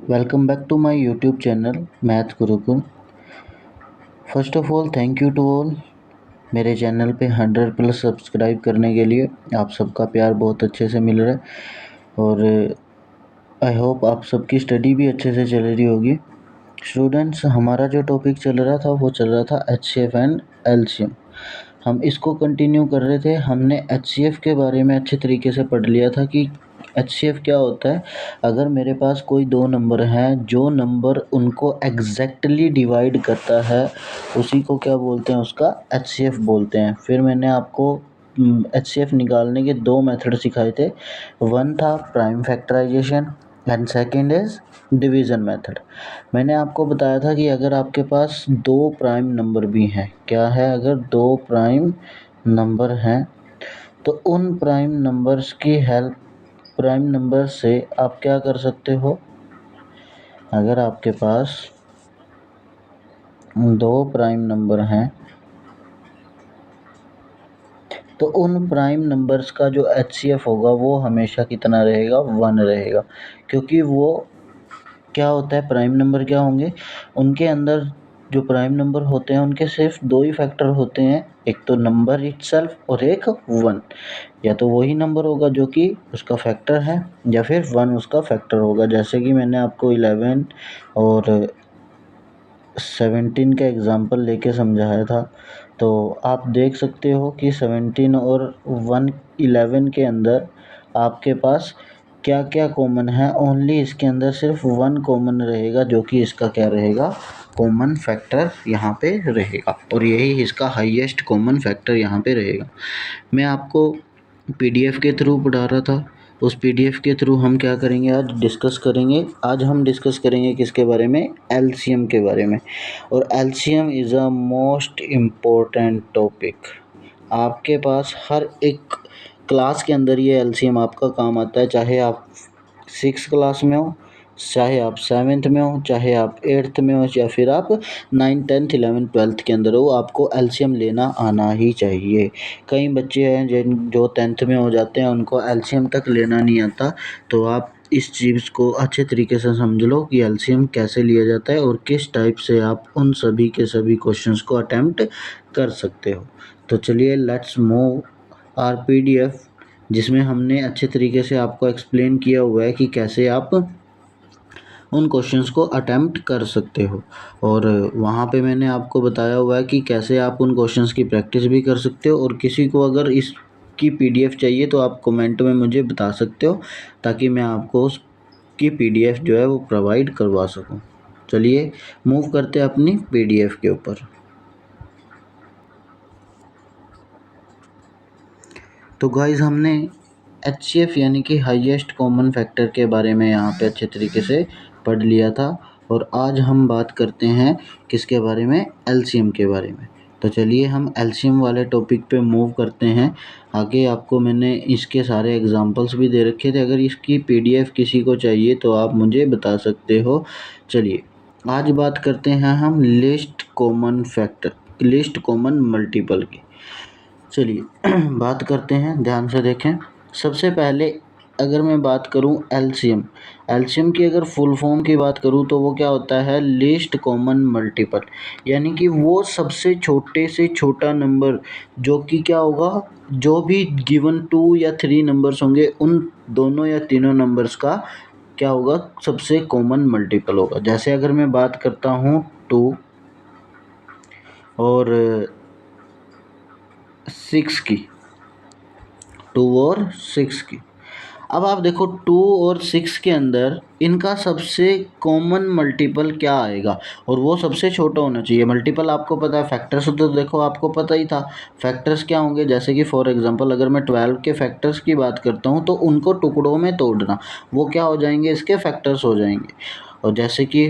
Welcome back to my YouTube channel Math Gurukul. First of all thank you to all मेरे channel पे 100+ subscribe करने के लिए। आप सबका प्यार बहुत अच्छे से मिल रहा है और आई होप आप सबकी स्टडी भी अच्छे से चल रही होगी। स्टूडेंट्स, हमारा जो टॉपिक चल रहा था वो चल रहा था HCF एंड LCM। हम इसको कंटिन्यू कर रहे थे। हमने HCF के बारे में अच्छे तरीके से पढ़ लिया था कि HCF क्या होता है। अगर मेरे पास कोई दो नंबर हैं, जो नंबर उनको एग्जैक्टली डिवाइड करता है उसी को क्या बोलते हैं, उसका HCF बोलते हैं। फिर मैंने आपको HCF निकालने के दो मेथड सिखाए थे। वन था prime factorisation and second is division method. मैंने आपको बताया था कि अगर आपके पास दो प्राइम नंबर भी हैं, क्या है, अगर दो प्राइम नंबर हैं तो उन प्राइम नंबर्स की हेल्प, प्राइम नंबर से आप क्या कर सकते हो। अगर आपके पास दो प्राइम नंबर हैं तो उन प्राइम नंबर्स का जो HCF होगा वो हमेशा कितना रहेगा, 1 रहेगा। क्योंकि वो क्या होता है, प्राइम नंबर क्या होंगे, उनके अंदर जो प्राइम नंबर होते हैं उनके सिर्फ दो ही फैक्टर होते हैं, एक तो नंबर इटसेल्फ और एक 1। या तो वही नंबर होगा जो कि उसका फैक्टर है या फिर 1 उसका फैक्टर होगा। जैसे कि मैंने आपको 11 और 17 का एग्ज़ाम्पल लेके समझाया था, तो आप देख सकते हो कि 17 और 11 के अंदर आपके पास क्या क्या कॉमन है। ओनली इसके अंदर सिर्फ 1 कॉमन रहेगा जो कि इसका क्या रहेगा, कॉमन फैक्टर यहाँ पे रहेगा, और यही इसका हाईएस्ट कॉमन फैक्टर यहाँ पे रहेगा। मैं आपको PDF के थ्रू पढ़ा रहा था, उस PDF के थ्रू हम क्या करेंगे, आज डिस्कस करेंगे। आज हम डिस्कस करेंगे किसके बारे में, LCM के बारे में। और LCM is a most important topic. आपके पास हर एक क्लास के अंदर ये LCM आपका काम आता है, चाहे आप 6 क्लास में हो, चाहे आप 7th में हो, चाहे आप 8th में हो, या फिर आप 9th 10th 11th 12th के अंदर हो, आपको LCM लेना आना ही चाहिए। कई बच्चे हैं जो 10th में हो जाते हैं, उनको LCM तक लेना नहीं आता। तो आप इस चीज़ को अच्छे तरीके से समझ लो कि LCM कैसे लिया जाता है और किस टाइप से आप उन सभी के सभी क्वेश्चंस को अटेम्प्ट कर सकते हो। तो चलिए लेट्स मूव आवर PDF, जिसमें हमने अच्छे तरीके से आपको एक्सप्लेन किया हुआ है कि कैसे आप उन क्वेश्चंस को अटेम्प्ट कर सकते हो। और वहाँ पे मैंने आपको बताया हुआ है कि कैसे आप उन क्वेश्चंस की प्रैक्टिस भी कर सकते हो। और किसी को अगर इसकी PDF चाहिए तो आप कमेंट में मुझे बता सकते हो, ताकि मैं आपको उसकी PDF जो है वो प्रोवाइड करवा सकूँ। चलिए मूव करते हैं अपनी PDF के ऊपर। तो गाइस, हमने HCF यानी कि हाईएस्ट कॉमन फैक्टर के बारे में यहाँ पे अच्छे तरीके से पढ़ लिया था, और आज हम बात करते हैं किसके बारे में, LCM के बारे में। तो चलिए हम LCM वाले टॉपिक पे मूव करते हैं। आगे आपको मैंने इसके सारे एग्जांपल्स भी दे रखे थे, अगर इसकी PDF किसी को चाहिए तो आप मुझे बता सकते हो। चलिए आज बात करते हैं हम लिस्ट कॉमन मल्टीपल की। चलिए बात करते हैं, ध्यान से देखें। सबसे पहले अगर मैं बात करूं LCM की अगर फुल फॉर्म की बात करूं तो वो क्या होता है, लीस्ट कॉमन मल्टीपल। यानी कि वो सबसे छोटे से छोटा नंबर जो कि क्या होगा, जो भी गिवन 2 या 3 नंबर्स होंगे उन दोनों या तीनों नंबर्स का क्या होगा, सबसे कॉमन मल्टीपल होगा। जैसे अगर मैं बात करता हूँ 2 और 6 की, 2 और 6 की, अब आप देखो 2 और 6 के अंदर इनका सबसे कॉमन मल्टीपल क्या आएगा, और वो सबसे छोटा होना चाहिए। मल्टीपल आपको पता है, फैक्टर्स तो देखो आपको पता ही था। फैक्टर्स क्या होंगे, जैसे कि फॉर एग्जांपल अगर मैं 12 के फैक्टर्स की बात करता हूँ तो उनको टुकड़ों में तोड़ना, वो क्या हो जाएंगे, इसके फैक्टर्स हो जाएंगे। और जैसे कि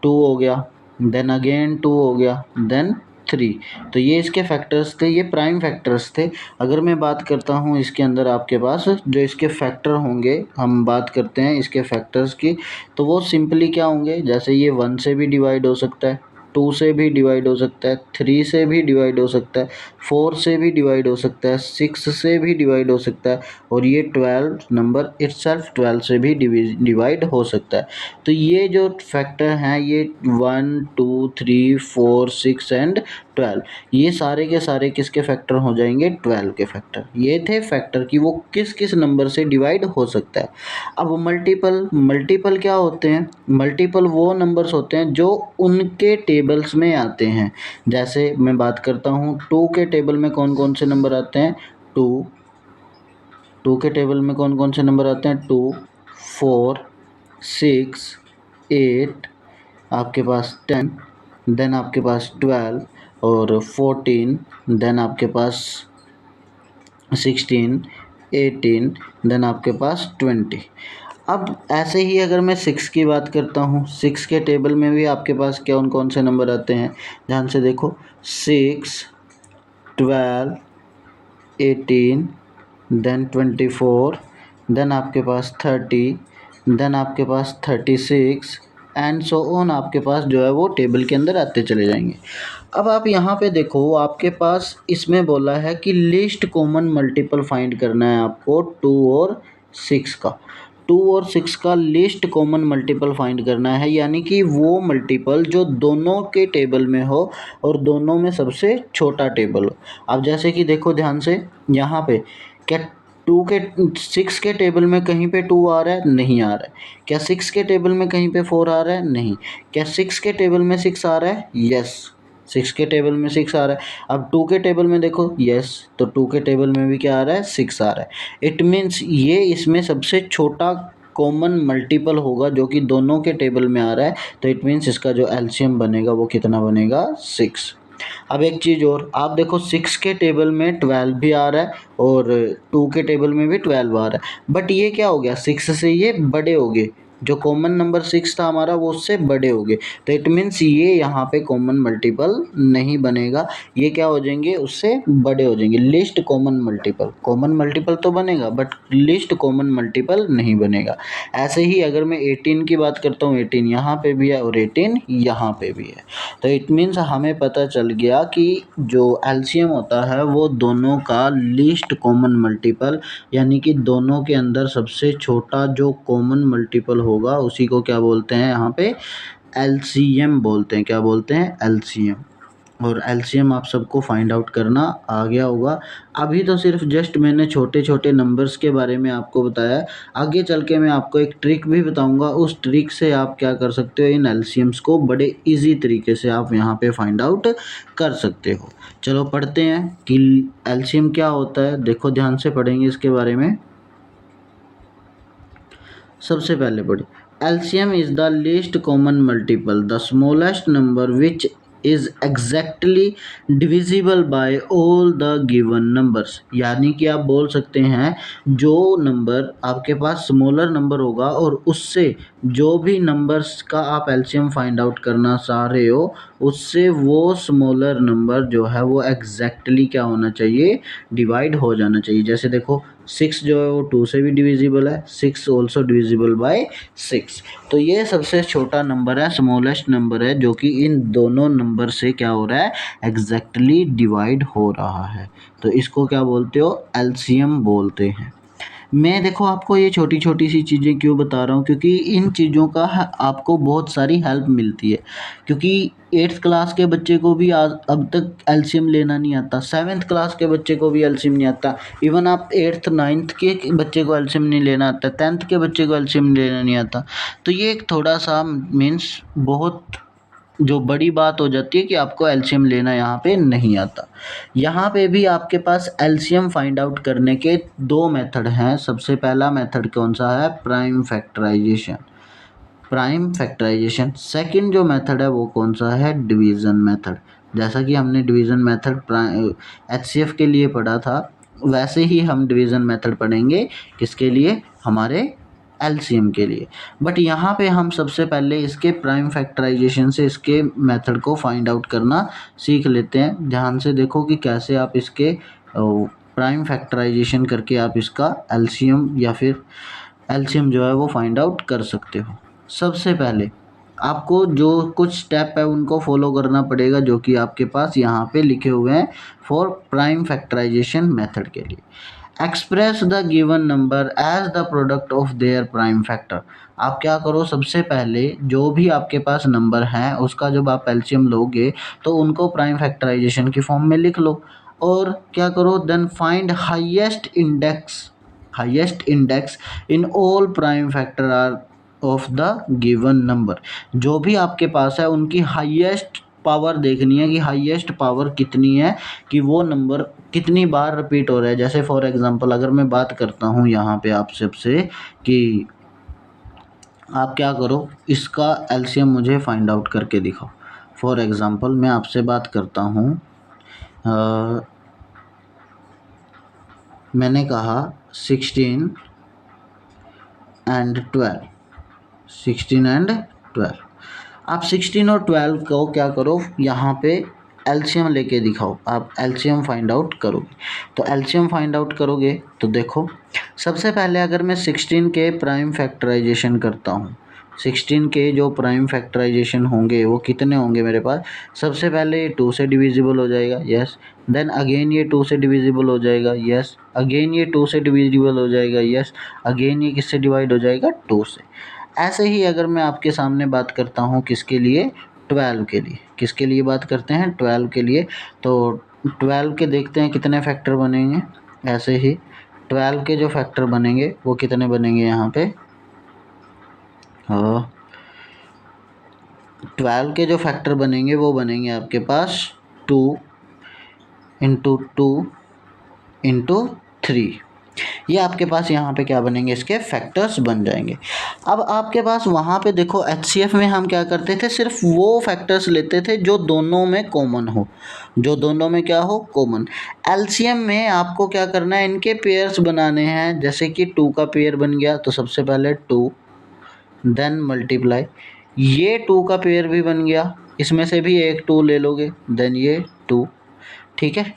2 हो गया, देन अगेन 2 हो गया, देन 3, तो ये इसके फैक्टर्स थे, ये प्राइम फैक्टर्स थे। अगर मैं बात करता हूँ इसके अंदर आपके पास जो इसके फैक्टर होंगे, हम बात करते हैं इसके फैक्टर्स की, तो वो सिंपली क्या होंगे, जैसे ये 1 से भी डिवाइड हो सकता है, 2 से भी डिवाइड हो सकता है, 3 से भी डिवाइड हो सकता है, 4 से भी डिवाइड हो सकता है, 6 से भी डिवाइड हो सकता है और ये 12 नंबर इटसेल्फ 12 से भी डिवाइड हो सकता है। तो ये जो फैक्टर हैं ये 1 2 3 4 6 एंड 12, ये सारे के सारे किसके फैक्टर हो जाएंगे? 12 के फैक्टर। ये थे फैक्टर कि वो किस किस नंबर से डिवाइड हो सकता है। अब मल्टीपल क्या होते हैं? मल्टीपल वो नंबर्स होते हैं जो उनके टेबल्स में आते हैं। जैसे मैं बात करता हूँ 2 के टेबल में कौन कौन से नंबर आते हैं? 2 के टेबल में कौन कौन से नंबर आते हैं? 2 4 6 8, आपके पास 10, देन आपके पास 12 और 14, देन आपके पास 16 18, देन आपके पास 20। अब ऐसे ही अगर मैं 6 की बात करता हूँ, 6 के टेबल में भी आपके पास कौन कौन से नंबर आते हैं? ध्यान से देखो, 6 12 18, देन 24, देन आपके पास 30, देन आपके पास 36 एंड सो ऑन, आपके पास जो है वो टेबल के अंदर आते चले जाएंगे। अब आप यहाँ पे देखो, आपके पास इसमें बोला है कि लीस्ट कॉमन मल्टीपल फाइंड करना है आपको 2 और 6 का। 2 और 6 का लीस्ट कॉमन मल्टीपल फाइंड करना है, यानी कि वो मल्टीपल जो दोनों के टेबल में हो और दोनों में सबसे छोटा टेबल हो। अब जैसे कि देखो ध्यान से, यहाँ पे क्या 6 के टेबल में कहीं पे 2 आ रहा है? नहीं आ रहा है। क्या 6 के टेबल में कहीं पे 4 आ रहा है? नहीं। क्या 6 के टेबल में 6 आ रहा है? यस, 6 के टेबल में 6 आ रहा है। अब 2 के टेबल में देखो, यस, तो 2 के टेबल में भी क्या आ रहा है? 6 आ रहा है। इट मीन्स ये इसमें सबसे छोटा कॉमन मल्टीपल होगा जो कि दोनों के टेबल में आ रहा है, तो इट मीन्स इसका जो एलसीएम बनेगा वो कितना बनेगा? 6। अब एक चीज़ और, आप देखो 6 के टेबल में 12 भी आ रहा है और 2 के टेबल में भी 12 आ रहा है, बट ये क्या हो गया? 6 से ये बड़े हो गए, जो कॉमन नंबर 6 था हमारा वो उससे बड़े हो गए, तो इट मीन्स ये यहाँ पे कॉमन मल्टीपल नहीं बनेगा। ये क्या हो जाएंगे? उससे बड़े हो जाएंगे। लिस्ट कॉमन मल्टीपल तो बनेगा बट लिस्ट कॉमन मल्टीपल नहीं बनेगा। ऐसे ही अगर मैं 18 की बात करता हूँ, 18 यहाँ पे भी है और 18 यहाँ पे भी है, तो इट मीन्स हमें पता चल गया कि जो एलसीएम होता है वो दोनों का लीस्ट कॉमन मल्टीपल, यानी कि दोनों के अंदर सबसे छोटा जो कॉमन मल्टीपल होगा उसी को क्या बोलते हैं? यहाँ पे एलसीएम बोलते हैं। क्या बोलते हैं? एलसीएम। और एलसीएम आप सबको फाइंड आउट करना आ गया होगा। अभी तो सिर्फ जस्ट मैंने छोटे छोटे नंबर्स के बारे में आपको बताया, आगे चल के मैं आपको एक ट्रिक भी बताऊंगा। उस ट्रिक से आप क्या कर सकते हो? इन एलसीएम्स को बड़े इजी तरीके से आप यहाँ पे फाइंड आउट कर सकते हो। चलो पढ़ते हैं कि एलसीएम क्या होता है। देखो ध्यान से पढ़ेंगे इसके बारे में। सबसे पहले पढ़िए, LCM is the least common multiple, the smallest number which is exactly divisible by all the given numbers. यानी कि आप बोल सकते हैं जो नंबर आपके पास स्मॉलर नंबर होगा और उससे जो भी नंबर्स का आप एलसीएम फाइंड आउट करना चाह रहे हो उससे वो स्मॉलर नंबर जो है वो एग्जैक्टली क्या होना चाहिए? डिवाइड हो जाना चाहिए। जैसे देखो 6 जो है वो 2 से भी डिविजिबल है, 6 ऑल्सो डिविजिबल बाय 6, तो ये सबसे छोटा नंबर है, स्मॉलेस्ट नंबर है जो कि इन दोनों नंबर से क्या हो रहा है? एग्जैक्टली डिवाइड हो रहा है, तो इसको क्या बोलते हो? एलसीएम बोलते हैं। मैं देखो आपको ये छोटी छोटी सी चीज़ें क्यों बता रहा हूँ, क्योंकि इन चीज़ों का आपको बहुत सारी हेल्प मिलती है। क्योंकि 8th क्लास के बच्चे को भी आज अब तक एलसीएम लेना नहीं आता, 7th क्लास के बच्चे को भी एलसीएम नहीं आता, इवन आप 8th 9th के बच्चे को एलसीएम नहीं लेना आता, 10th के बच्चे को एलसीएम लेना नहीं आता। तो ये एक थोड़ा सा मीन्स बहुत जो बड़ी बात हो जाती है कि आपको एलसीएम लेना यहाँ पे नहीं आता। यहाँ पे भी आपके पास एलसीएम फाइंड आउट करने के 2 मेथड हैं। सबसे पहला मेथड कौन सा है? Prime factorization. सेकंड जो मेथड है वो कौन सा है? Division method. जैसा कि हमने डिवीज़न मेथड एचसीएफ के लिए पढ़ा था, वैसे ही हम डिवीज़न मेथड पढ़ेंगे किसके लिए? हमारे एलसीएम के लिए। बट यहाँ पे हम सबसे पहले इसके प्राइम फैक्टराइजेशन से इसके मेथड को फाइंड आउट करना सीख लेते हैं। ध्यान से देखो कि कैसे आप इसके प्राइम फैक्टराइजेशन करके आप इसका एलसीएम या फिर एलसीएम जो है वो फाइंड आउट कर सकते हो। सबसे पहले आपको जो कुछ स्टेप है उनको फॉलो करना पड़ेगा जो कि आपके पास यहाँ पे लिखे हुए हैं फॉर प्राइम फैक्टराइजेशन मेथड के लिए। Express the given number as the product of their prime factor. आप क्या करो, सबसे पहले जो भी आपके पास नंबर है उसका जब आप एलसीएम लोगे तो उनको प्राइम फैक्टराइजेशन की फॉर्म में लिख लो और क्या करो, then find highest index in all prime factor are of the given number. जो भी आपके पास है उनकी हाईएस्ट पावर देखनी है कि हाईएस्ट पावर कितनी है, कि वो नंबर कितनी बार रिपीट हो रहा है। जैसे फॉर एग्जांपल अगर मैं बात करता हूँ यहाँ पे आप सबसे कि आप क्या करो, इसका एलसीएम मुझे फाइंड आउट करके दिखाओ। फॉर एग्जांपल मैं आपसे बात करता हूँ, मैंने कहा 16 एंड 12, 16 एंड 12। आप 16 और 12 को क्या करो, यहाँ पे एलसीएम लेके दिखाओ। आप एलसीएम फाइंड आउट करोगे, तो एलसीएम फाइंड आउट करोगे तो देखो, सबसे पहले अगर मैं 16 के प्राइम फैक्टराइजेशन करता हूँ, 16 के जो प्राइम फैक्टराइजेशन होंगे वो कितने होंगे मेरे पास। सबसे पहले ये 2 से डिविजिबल हो जाएगा, यस। देन अगेन ये 2 से डिविजिबल हो जाएगा, यस। अगेन ये 2 से डिविजिबल हो जाएगा, यस। अगेन ये किससे डिवाइड हो जाएगा, 2 से। ऐसे ही अगर मैं आपके सामने बात करता हूँ किसके लिए, 12 के लिए। किसके लिए बात करते हैं, 12 के लिए। तो 12 के देखते हैं कितने फैक्टर बनेंगे। ऐसे ही 12 के जो फैक्टर बनेंगे वो कितने बनेंगे यहाँ पे, 12 के जो फैक्टर बनेंगे वो बनेंगे आपके पास 2 इंटू 2 इंटू 3। ये आपके पास यहाँ पे क्या बनेंगे, इसके फैक्टर्स बन जाएंगे। अब आपके पास वहाँ पे देखो एचसीएफ में हम क्या करते थे, सिर्फ वो फैक्टर्स लेते थे जो दोनों में कॉमन हो, जो दोनों में क्या हो, कॉमन। एलसीएम में आपको क्या करना है, इनके पेयर्स बनाने हैं। जैसे कि 2 का पेयर बन गया तो सबसे पहले 2, देन मल्टीप्लाई, ये 2 का पेयर भी बन गया, इसमें से भी एक 2 ले लोगे, देन ये 2। ठीक है,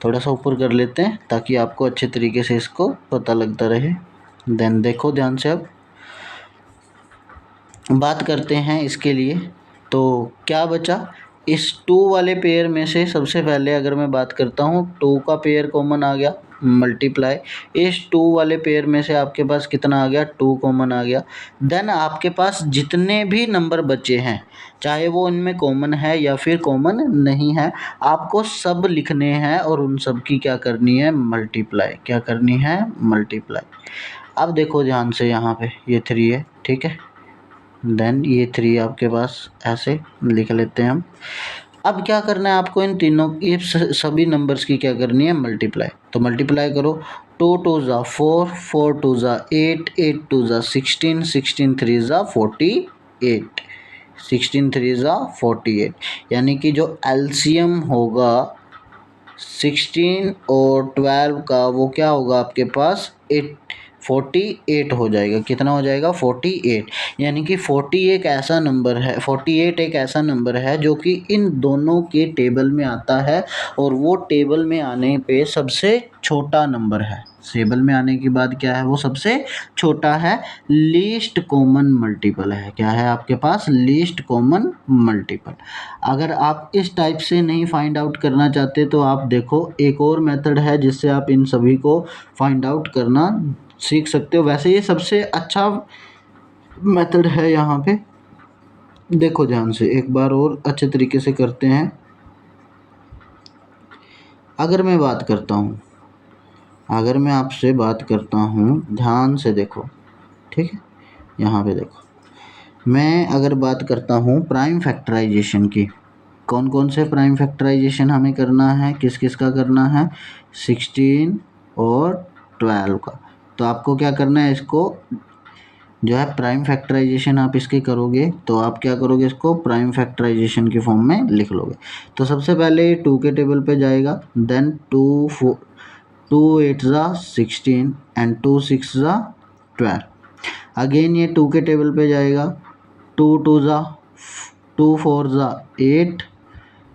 थोड़ा सा ऊपर कर लेते हैं ताकि आपको अच्छे तरीके से इसको पता लगता रहे। देन देखो ध्यान से, अब बात करते हैं इसके लिए। तो क्या बचा, इस 2 वाले पेयर में से सबसे पहले अगर मैं बात करता हूँ, 2 का पेयर कॉमन आ गया, मल्टीप्लाई, इस 2 वाले पेयर में से आपके पास कितना आ गया, 2 कॉमन आ गया। देन आपके पास जितने भी नंबर बचे हैं, चाहे वो इनमें कॉमन है या फिर कॉमन नहीं है, आपको सब लिखने हैं और उन सब की क्या करनी है, मल्टीप्लाई। क्या करनी है, मल्टीप्लाई। अब देखो ध्यान से, यहाँ पे ये 3 है, ठीक है। देन ये 3 आपके पास ऐसे लिख लेते हैं हम। अब क्या करना है आपको, इन तीनों, ये सभी नंबर्स की क्या करनी है, मल्टीप्लाई। तो मल्टीप्लाई करो, 2 2 ज़ा 4, 4 2 ज़ा 8, 8 2 ज़ा 16, 16 3 ज़ा 48, 16 3 ज़ा 48। यानी कि जो एलसीएम होगा 16 और 12 का वो क्या होगा आपके पास, 48 हो जाएगा। कितना हो जाएगा, 48। यानी कि 48 एक ऐसा नंबर है, 48 एक ऐसा नंबर है जो कि इन दोनों के टेबल में आता है और वो टेबल में आने पे सबसे छोटा नंबर है। टेबल में आने के बाद क्या है, वो सबसे छोटा है, लीस्ट कॉमन मल्टीपल है। क्या है आपके पास, लीस्ट कॉमन मल्टीपल। अगर आप इस टाइप से नहीं फाइंड आउट करना चाहते तो आप देखो एक और मेथड है जिससे आप इन सभी को फाइंड आउट करना सीख सकते हो। वैसे ये सबसे अच्छा मेथड है। यहाँ पे देखो ध्यान से, एक बार और अच्छे तरीके से करते हैं। अगर मैं बात करता हूँ, अगर मैं आपसे बात करता हूँ, ध्यान से देखो, ठीक है। यहाँ पे देखो, मैं अगर बात करता हूँ प्राइम फैक्टराइजेशन की, कौन कौन से प्राइम फैक्टराइजेशन हमें करना है, किस किस का करना है, 16 और 12 का। तो आपको क्या करना है, इसको जो है प्राइम फैक्टराइजेशन आप इसके करोगे तो आप क्या करोगे, इसको प्राइम फैक्टराइजेशन की फॉर्म में लिख लोगे। तो सबसे पहले 2 के टेबल पे जाएगा, देन 2 8 ज़ा 16 एंड 2 6 ज़ा 12। अगेन ये 2 के टेबल पे जाएगा, 2 2 ज़ा 2 4 ज़ा 8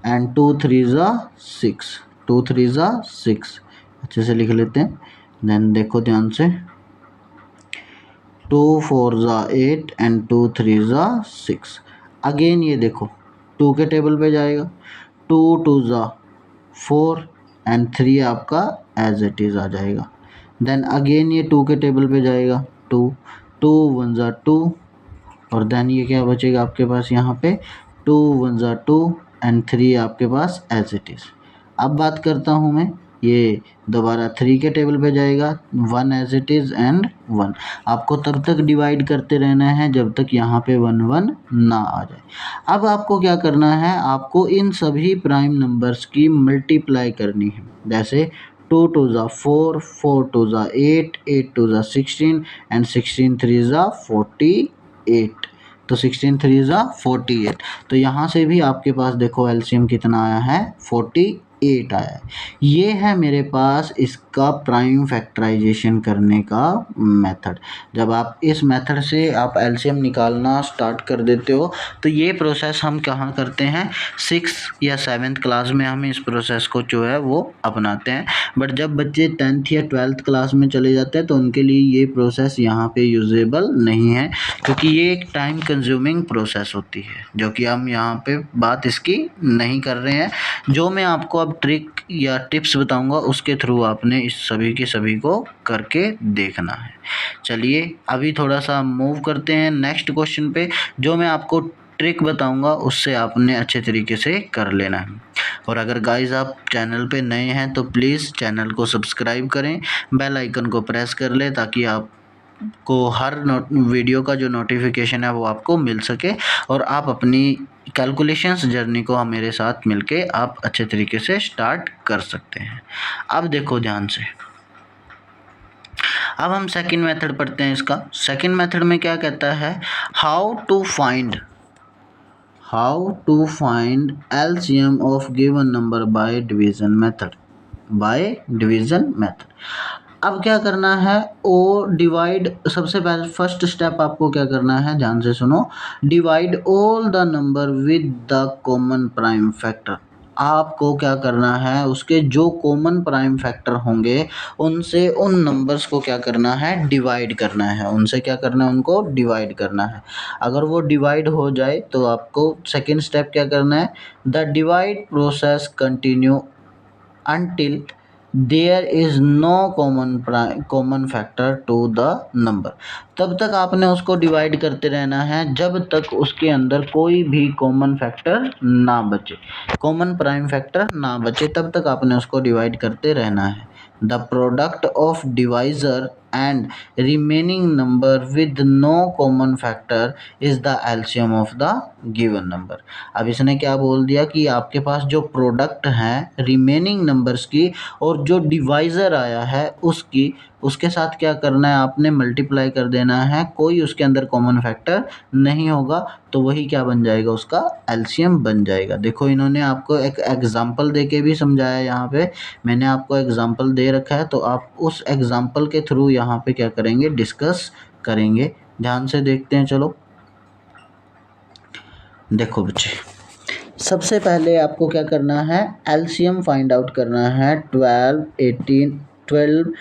एंड 2 3 ज़ा 6, 2 3 ज़ा 6। अच्छे से लिख लेते हैं। देन देखो ध्यान से, 2 4 ज़ा 8 एंड 2 3 ज़ा 6। अगेन ये देखो 2 के टेबल पे जाएगा, 2 2 ज़ा 4 एंड 3 आपका एज इट इज़ आ जाएगा। देन अगेन ये 2 के टेबल पे जाएगा, 2 2 1 ज़ा 2 और देन ये क्या बचेगा आपके पास यहाँ पे 2 1 ज़ा 2 एंड 3 आपके पास एज इट इज़। अब बात करता हूँ मैं, ये दोबारा 3 के टेबल पे जाएगा, 1 एज इट इज़ एंड 1। आपको तब तक डिवाइड करते रहना है जब तक यहाँ पे 1 1 ना आ जाए। अब आपको क्या करना है, आपको इन सभी प्राइम नंबर्स की मल्टीप्लाई करनी है। जैसे 2 2 ज़ा 4 4 2 ज़ा 8 8 2 ज़ा 16 एंड 16 3 ज़ा 48। तो 16 3 ज़ा 48। तो यहाँ से भी आपके पास देखो एलसीएम कितना आया है, 48 आया है। ये है मेरे पास इसका प्राइम फैक्टराइजेशन करने का मेथड। जब आप इस मेथड से आप एलसीएम निकालना स्टार्ट कर देते हो तो ये प्रोसेस हम कहाँ करते हैं, 6 या 7th क्लास में हम इस प्रोसेस को जो है वो अपनाते हैं। बट जब बच्चे 10th या 12th क्लास में चले जाते हैं तो उनके लिए ये प्रोसेस यहाँ पे यूजेबल नहीं है, क्योंकि ये एक टाइम कंज्यूमिंग प्रोसेस होती है, जो कि हम यहाँ पे बात इसकी नहीं कर रहे हैं। जो मैं आपको अब ट्रिक या टिप्स बताऊंगा उसके थ्रू आपने इस सभी के सभी को करके देखना है। चलिए अभी थोड़ा सा मूव करते हैं नेक्स्ट क्वेश्चन पे। जो मैं आपको ट्रिक बताऊंगा उससे आपने अच्छे तरीके से कर लेना है। और अगर गाइस आप चैनल पे नए हैं तो प्लीज़ चैनल को सब्सक्राइब करें, बेल आइकन को प्रेस कर लें ताकि आप को हर वीडियो का जो नोटिफिकेशन है वो आपको मिल सके और आप अपनी कैलकुलेशंस जर्नी को मेरे साथ मिलके आप अच्छे तरीके से स्टार्ट कर सकते हैं। अब देखो ध्यान से, अब हम सेकंड मेथड पढ़ते हैं इसका। सेकंड मेथड में क्या कहता है, how to find LCM of given number by division method. अब क्या करना है, ओ डिवाइड, सबसे पहले फर्स्ट स्टेप आपको क्या करना है, ध्यान से सुनो, divide all the number with the common prime factor. आपको क्या करना है, उसके जो कॉमन प्राइम फैक्टर होंगे उनसे उन नंबर्स को क्या करना है, डिवाइड करना है। उनसे क्या करना है, उनको डिवाइड करना है। अगर वो डिवाइड हो जाए तो आपको सेकेंड स्टेप क्या करना है, the divide process continue until there is no common factor to the number। तब तक आपने उसको डिवाइड करते रहना है जब तक उसके अंदर कोई भी कॉमन फैक्टर ना बचे, कॉमन प्राइम फैक्टर ना बचे, तब तक आपने उसको डिवाइड करते रहना है। The product of divisor and remaining number with no common factor is the LCM of the given number. अब इसने क्या बोल दिया कि आपके पास जो प्रोडक्ट है रिमेनिंग नंबर्स की और जो डिवाइजर आया है उसकी, उसके साथ क्या करना है, आपने मल्टीप्लाई कर देना है। कोई उसके अंदर कॉमन फैक्टर नहीं होगा तो वही क्या बन जाएगा, उसका एलसीएम बन जाएगा। देखो इन्होंने आपको एक एग्जांपल दे के भी समझाया, यहाँ पे मैंने आपको एग्जांपल दे रखा है तो आप उस एग्जांपल के थ्रू यहाँ पे क्या करेंगे, डिस्कस करेंगे। ध्यान से देखते हैं, चलो देखो बच्चे, सबसे पहले आपको क्या करना है, एलसीएम फाइंड आउट करना है 12 18 12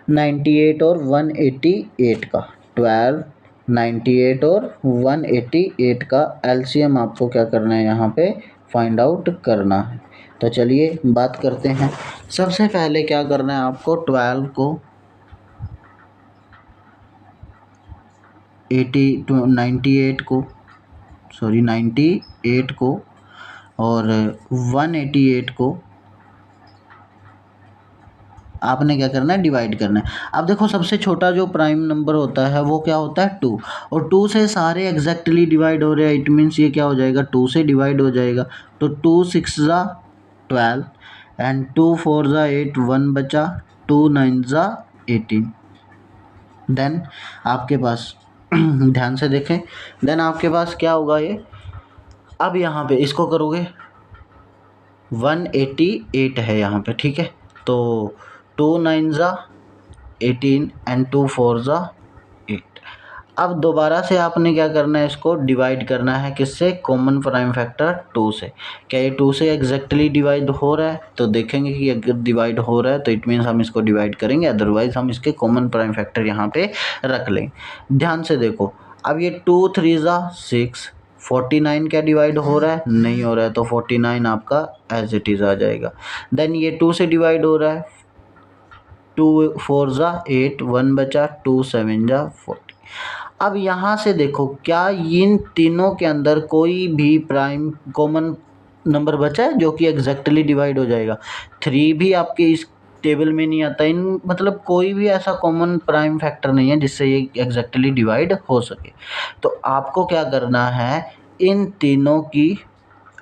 98 और 188 का। 12 98 और 188 का एलसीएम आपको क्या करना है, यहाँ पे फाइंड आउट करना है। तो चलिए बात करते हैं। सबसे पहले क्या करना है आपको, 12 को 98 को और 188 को आपने क्या करना है, डिवाइड करना है। अब देखो सबसे छोटा जो प्राइम नंबर होता है वो क्या होता है, 2, और 2 से सारे एग्जैक्टली डिवाइड हो रहे हैं। इट मीन्स ये क्या हो जाएगा, 2 से डिवाइड हो जाएगा। तो 2 6 ज़ा 12 एंड 2 4 ज़ा 8, 1 बचा, 2 9 ज़ा 18। देन आपके पास ध्यान से देखें, देन आपके पास क्या होगा ये, अब यहाँ पे इसको करोगे 188 है यहाँ पे, ठीक है। तो 2 9 ज़ा 18 एंड 2 4 ज़ा 8। अब दोबारा से आपने क्या करना है, इसको डिवाइड करना है किससे, कॉमन प्राइम फैक्टर 2 से। क्या ये 2 से एग्जैक्टली डिवाइड हो रहा है, तो देखेंगे कि अगर डिवाइड हो रहा है तो इट मीन्स हम इसको डिवाइड करेंगे, अदरवाइज हम इसके कॉमन प्राइम फैक्टर यहाँ पे रख लें। ध्यान से देखो, अब ये 2 3 ज़ा 6, 49 क्या डिवाइड हो रहा है, नहीं हो रहा है, तो 49 आपका एज इट इज़ आ जाएगा। देन ये 2 से डिवाइड हो रहा है, 2 4 ज़ा 8, 1 बचा, 2 7 ज़ा 40। अब यहाँ से देखो क्या इन तीनों के अंदर कोई भी प्राइम कॉमन नंबर बचा है जो कि एग्जैक्टली डिवाइड हो जाएगा। 3 भी आपके इस टेबल में नहीं आता, इन मतलब कोई भी ऐसा कॉमन प्राइम फैक्टर नहीं है जिससे ये एग्जैक्टली डिवाइड हो सके। तो आपको क्या करना है, इन तीनों की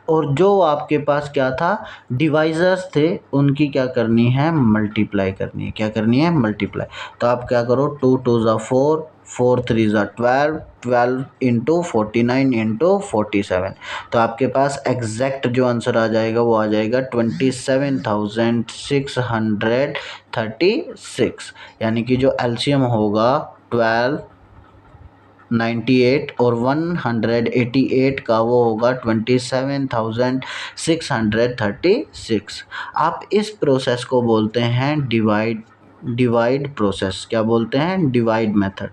और जो आपके पास क्या था डिवाइजर्स थे उनकी क्या करनी है, मल्टीप्लाई करनी है। क्या करनी है, मल्टीप्लाई। तो आप क्या करो, 2 2 ज़ा 4, 4 3 ज़ा 12, 12 इंटू 49 इंटू 47। तो आपके पास एग्जैक्ट जो आंसर आ जाएगा वो आ जाएगा 27,636, यानी कि जो एलसीएम होगा 12, 98 और 188 का वो होगा 27,636। आप इस प्रोसेस को बोलते हैं डिवाइड प्रोसेस। क्या बोलते हैं, डिवाइड मेथड।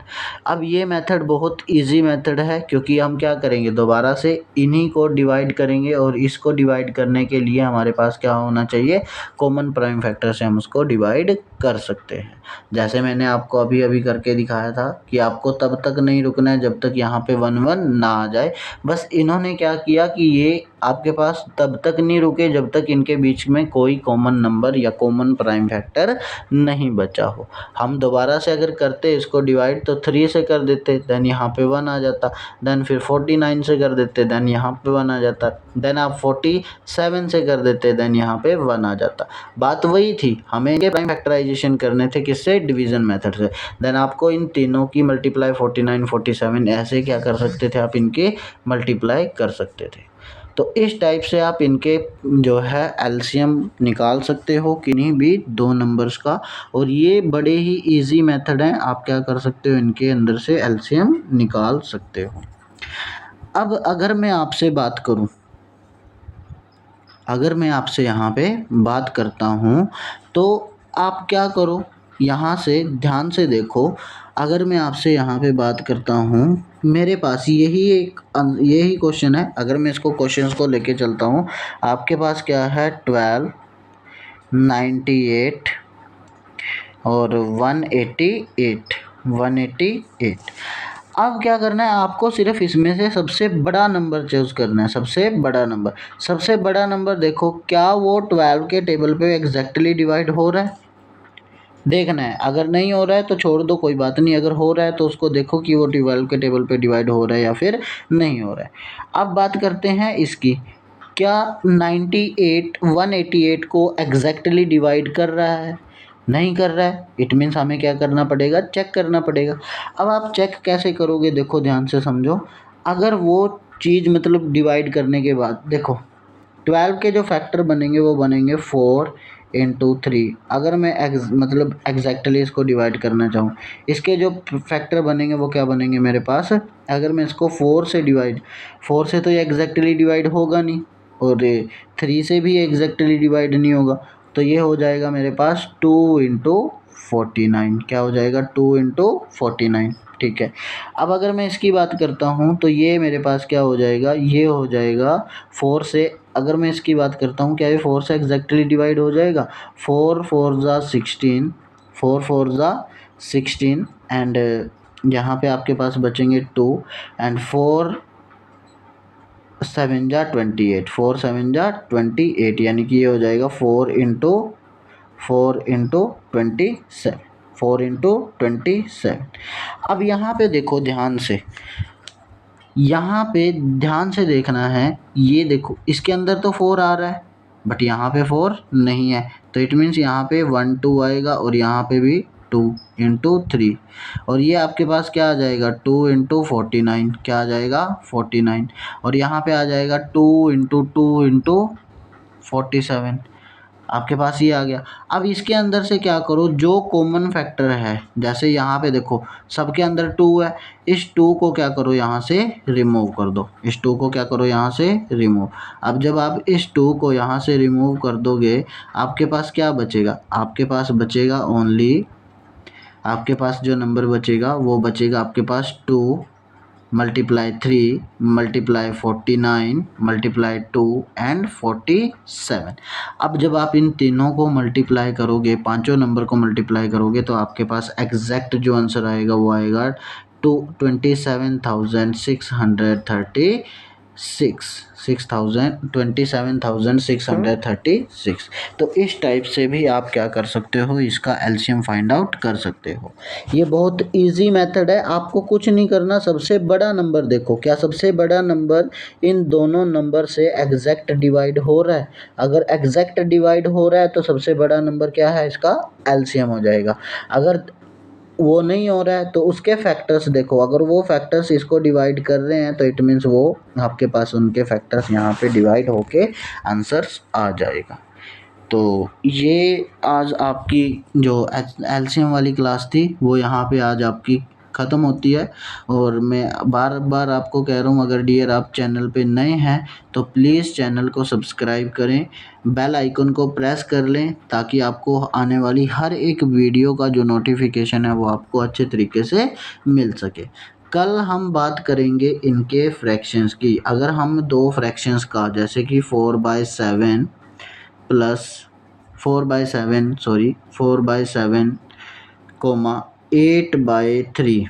अब ये मेथड बहुत इजी मेथड है क्योंकि हम क्या करेंगे, दोबारा से इन्हीं को डिवाइड करेंगे और इसको डिवाइड करने के लिए हमारे पास क्या होना चाहिए, कॉमन प्राइम फैक्टर से हम उसको डिवाइड कर सकते हैं। जैसे मैंने आपको अभी अभी करके दिखाया था कि आपको तब तक नहीं रुकना है जब तक यहाँ पे 1 1 ना आ जाए। बस इन्होंने क्या किया कि ये आपके पास तब तक नहीं रुके जब तक इनके बीच में कोई कॉमन नंबर या कॉमन प्राइम फैक्टर नहीं बचा हो। हम दोबारा से अगर करते इसको डिवाइड तो 3 से कर देते, देन यहाँ पे 1 आ जाता, देन फिर 49 से कर देते, देन यहाँ पे 1 आ जाता, देन आप 47 से कर देते, देन यहाँ पे 1 आ जाता। बात वही थी, हमें इनके प्राइम फैक्टराइजेशन करने थे किससे, डिवीजन मेथड से। देन आपको इन तीनों की मल्टीप्लाई 49 47 ऐसे क्या कर सकते थे, आप इनके मल्टीप्लाई कर सकते थे। तो इस टाइप से आप इनके जो है एलसीएम निकाल सकते हो किन्हीं भी दो नंबर्स का, और ये बड़े ही इजी मेथड हैं, आप क्या कर सकते हो, इनके अंदर से एलसीएम निकाल सकते हो। अब अगर मैं आपसे बात करूं, अगर मैं आपसे यहाँ पे बात करता हूँ तो आप क्या करो, यहाँ से ध्यान से देखो। अगर मैं आपसे यहाँ पे बात करता हूँ, मेरे पास यही क्वेश्चन है। अगर मैं इसको क्वेश्चंस को लेके चलता हूँ, आपके पास क्या है 12, 98 और 188। अब क्या करना है आपको, सिर्फ इसमें से सबसे बड़ा नंबर चूज़ करना है। सबसे बड़ा नंबर देखो क्या वो 12 के टेबल पे एग्जैक्टली डिवाइड हो रहा है, देखना है। अगर नहीं हो रहा है तो छोड़ दो, कोई बात नहीं। अगर हो रहा है तो उसको देखो कि वो 12 के टेबल पे डिवाइड हो रहा है या फिर नहीं हो रहा है। अब बात करते हैं इसकी, क्या 188 को एग्जैक्टली डिवाइड कर रहा है, नहीं कर रहा है। इट मीन्स हमें क्या करना पड़ेगा, चेक करना पड़ेगा। अब आप चेक कैसे करोगे, देखो ध्यान से समझो। अगर वो चीज़ मतलब डिवाइड करने के बाद देखो 12 के जो फैक्टर बनेंगे वो बनेंगे 4 इंटू 3। अगर मैं मतलब एग्जैक्टली इसको डिवाइड करना चाहूँ, इसके जो फैक्टर बनेंगे वो क्या बनेंगे मेरे पास। अगर मैं इसको 4 से तो ये एग्जैक्टली डिवाइड होगा नहीं, और 3 से भी एग्जैक्टली डिवाइड नहीं होगा। तो ये हो जाएगा मेरे पास 2 इंटू 49। क्या हो जाएगा, 2 इंटू 49। ठीक है। अब अगर मैं इसकी बात करता हूँ तो ये मेरे पास क्या हो जाएगा, ये हो जाएगा 4 से। अगर मैं इसकी बात करता हूँ, क्या ये 4 से एग्जैक्टली डिवाइड हो जाएगा। 4 4 ज़ा 16, 4 4 ज़ा 16 एंड यहाँ पे आपके पास बचेंगे 2 एंड 4 7 ज़ा 28, 4 7 ज़ा 28, यानी कि ये हो जाएगा 4 इंटू 27, 4 इंटू 27। अब यहाँ पे देखो ध्यान से, यहाँ पे ध्यान से देखना है। ये देखो इसके अंदर तो 4 आ रहा है बट यहाँ पे 4 नहीं है, तो इट मीन्स यहाँ पे 1 2 आएगा और यहाँ पे भी 2 इंटू 3, और ये आपके पास क्या आ जाएगा 2 इंटू 49। क्या आ जाएगा 49, और यहाँ पे आ जाएगा 2 इंटू 2 इंटू 47। आपके पास ये आ गया। अब इसके अंदर से क्या करो, जो कॉमन फैक्टर है, जैसे यहाँ पे देखो सबके अंदर 2 है, इस 2 को क्या करो यहाँ से रिमूव कर दो। इस 2 को क्या करो यहाँ से रिमूव। अब जब आप इस 2 को यहाँ से रिमूव कर दोगे, आपके पास क्या बचेगा, आपके पास बचेगा ओनली, आपके पास जो नंबर बचेगा वो बचेगा आपके पास 2 मल्टीप्लाई 3 मल्टीप्लाई 49 मल्टीप्लाई 2 एंड 47। अब जब आप इन तीनों को मल्टीप्लाई करोगे, पांचों नंबर को मल्टीप्लाई करोगे, तो आपके पास एग्जैक्ट जो आंसर आएगा वो आएगा 27,636। तो इस टाइप से भी आप क्या कर सकते हो, इसका एलसीएम फाइंड आउट कर सकते हो। ये बहुत इजी मेथड है, आपको कुछ नहीं करना। सबसे बड़ा नंबर देखो, क्या सबसे बड़ा नंबर इन दोनों नंबर से एग्जैक्ट डिवाइड हो रहा है? अगर एग्जैक्ट डिवाइड हो रहा है तो सबसे बड़ा नंबर क्या है, इसका एलसीएम हो जाएगा। अगर वो नहीं हो रहा है तो उसके फैक्टर्स देखो, अगर वो फैक्टर्स इसको डिवाइड कर रहे हैं तो इट मीन्स वो आपके पास उनके फैक्टर्स यहाँ पे डिवाइड होके आंसर्स आ जाएगा। तो ये आज आपकी जो एलसीएम वाली क्लास थी वो यहाँ पे आज आपकी ख़त्म होती है। और मैं बार बार आपको कह रहा हूँ, अगर डियर आप चैनल पे नए हैं तो प्लीज़ चैनल को सब्सक्राइब करें, बेल आइकन को प्रेस कर लें ताकि आपको आने वाली हर एक वीडियो का जो नोटिफिकेशन है वो आपको अच्छे तरीके से मिल सके। कल हम बात करेंगे इनके फ्रैक्शंस की। अगर हम दो फ्रैक्शंस का, जैसे कि 4/7 प्लस 4/7 कोमा 8/3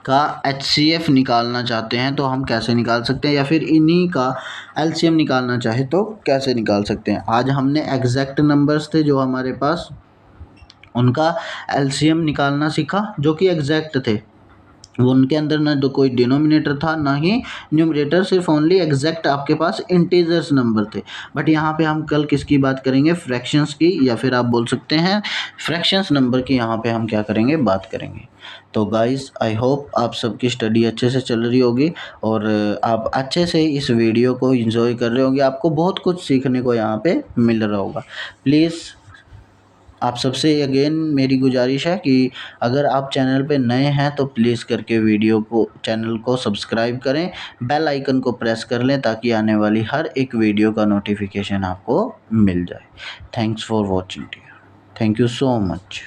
का HCF निकालना चाहते हैं तो हम कैसे निकाल सकते हैं, या फिर इन्हीं का LCM निकालना चाहे तो कैसे निकाल सकते हैं। आज हमने एग्जैक्ट नंबर्स थे जो हमारे पास, उनका LCM निकालना सीखा जो कि एग्जैक्ट थे। वो उनके अंदर ना तो कोई डिनोमिनेटर था ना ही न्यूमरेटर, सिर्फ ओनली एग्जैक्ट आपके पास इंटीजर्स नंबर थे। बट यहाँ पे हम कल किसकी बात करेंगे, फ्रैक्शंस की, या फिर आप बोल सकते हैं फ्रैक्शंस नंबर की यहाँ पे हम क्या करेंगे, बात करेंगे। तो गाइस आई होप आप सबकी स्टडी अच्छे से चल रही होगी और आप अच्छे से इस वीडियो को एंजॉय कर रहे होंगे। आपको बहुत कुछ सीखने को यहाँ पे मिल रहा होगा। प्लीज़ आप सबसे अगेन मेरी गुजारिश है कि अगर आप चैनल पे नए हैं तो प्लीज़ करके चैनल को सब्सक्राइब करें, बेल आइकन को प्रेस कर लें ताकि आने वाली हर एक वीडियो का नोटिफिकेशन आपको मिल जाए। Thanks for watching dear, thank you so much.